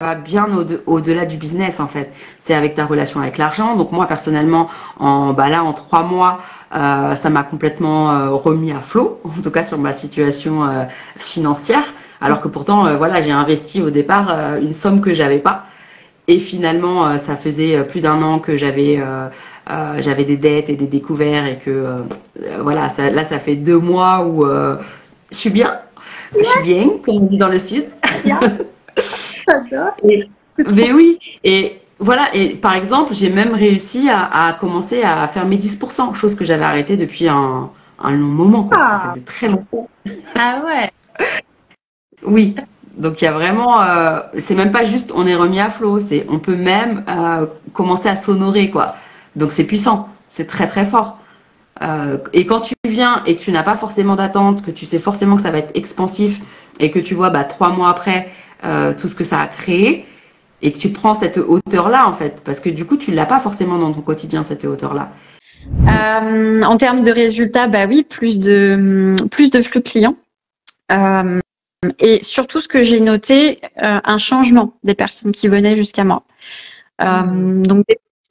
va bien au-delà du business en fait. C'est avec ta relation avec l'argent. Donc moi personnellement, en 3 mois, ça m'a complètement remis à flot, en tout cas sur ma situation financière. Alors que pourtant, voilà, j'ai investi au départ une somme que j'avais pas. Et finalement, ça faisait plus d'1 an que j'avais des dettes et des découverts et que voilà, là ça fait 2 mois où je suis bien, je suis bien, comme on dit dans le sud. Bien, j'adore. Et, C'est trop. mais oui, et voilà, et par exemple, j'ai même réussi à commencer à faire mes 10%, chose que j'avais arrêtée depuis un long moment, quoi. Ça Ah, faisait très longtemps. ah ouais. Oui, donc il y a vraiment, c'est même pas juste on est remis à flot, c'est on peut même commencer à s'honorer, quoi. Donc c'est puissant, c'est très très fort. Et quand tu viens et que tu n'as pas forcément d'attente, que tu sais forcément que ça va être expansif et que tu vois 3 mois après tout ce que ça a créé, et que tu prends cette hauteur-là, en fait, parce que du coup, tu l'as pas forcément dans ton quotidien, cette hauteur-là. En termes de résultats, bah oui, plus de flux clients. Et surtout, ce que j'ai noté, un changement des personnes qui venaient jusqu'à moi. Donc,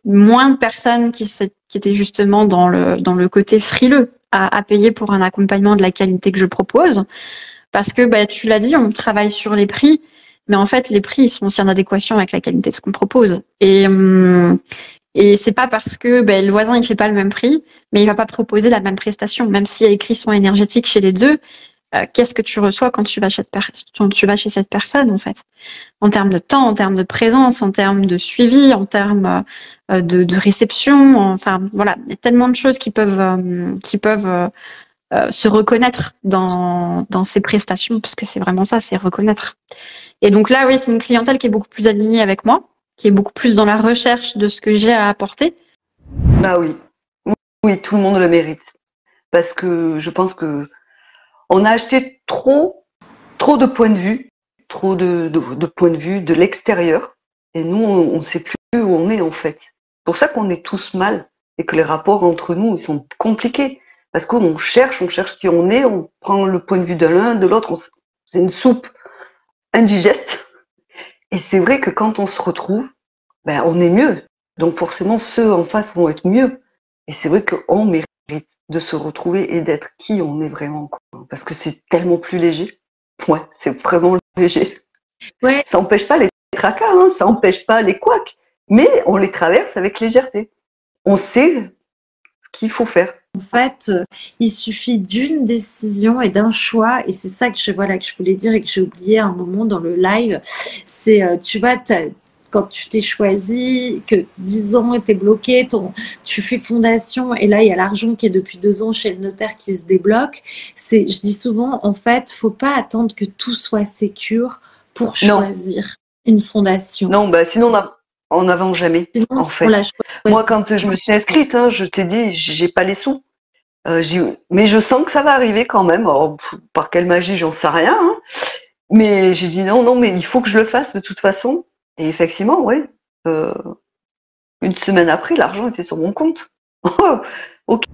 moins de personnes qui étaient justement dans le côté frileux à payer pour un accompagnement de la qualité que je propose. Parce que, bah, tu l'as dit, on travaille sur les prix, mais en fait, les prix, ils sont aussi en adéquation avec la qualité de ce qu'on propose. Et c'est pas parce que le voisin il fait pas le même prix, mais il va pas proposer la même prestation, même s'il y a écrit soins énergétiques chez les deux. Qu'est-ce que tu reçois quand tu vas chez cette personne en fait, en termes de temps, en termes de présence, en termes de suivi, en termes de réception. Enfin voilà, il y a tellement de choses qui peuvent se reconnaître dans ces prestations, parce que c'est vraiment ça, c'est reconnaître. Et donc là, oui, c'est une clientèle qui est beaucoup plus alignée avec moi, qui est beaucoup plus dans la recherche de ce que j'ai à apporter. Bah oui, oui, tout le monde le mérite. Parce que je pense que on a acheté trop de points de vue, trop de points de vue de l'extérieur. Et nous, on ne sait plus où on est en fait. C'est pour ça qu'on est tous mal et que les rapports entre nous, ils sont compliqués. Parce qu'on cherche qui on est, on prend le point de vue de l'un, de l'autre, c'est une soupe indigeste. Et c'est vrai que quand on se retrouve, on est mieux. Donc forcément, ceux en face vont être mieux. Et c'est vrai qu'on mérite de se retrouver et d'être qui on est vraiment, quoi. Parce que c'est tellement plus léger. Ouais, c'est vraiment léger. Ouais. Ça n'empêche pas les tracas, hein, ça n'empêche pas les couacs, mais on les traverse avec légèreté. On sait ce qu'il faut faire. En fait, il suffit d'une décision et d'un choix, et c'est ça que je voulais dire et que j'ai oublié à un moment dans le live. C'est, tu vois, quand tu t'es choisi, que 10 ans t'es bloqué, tu fais fondation, et là il y a l'argent qui est depuis 2 ans chez le notaire qui se débloque. Je dis souvent, en fait, faut pas attendre que tout soit sécure pour choisir une fondation. Non, sinon on n'avance jamais. Sinon, en fait, on la choisit. Moi, quand je me suis inscrite, je t'ai dit, j'ai pas les sous. Mais je sens que ça va arriver quand même. Alors, par quelle magie, j'en sais rien. Hein. Mais j'ai dit non, mais il faut que je le fasse de toute façon. Et effectivement, ouais. Une semaine après, l'argent était sur mon compte. Ok.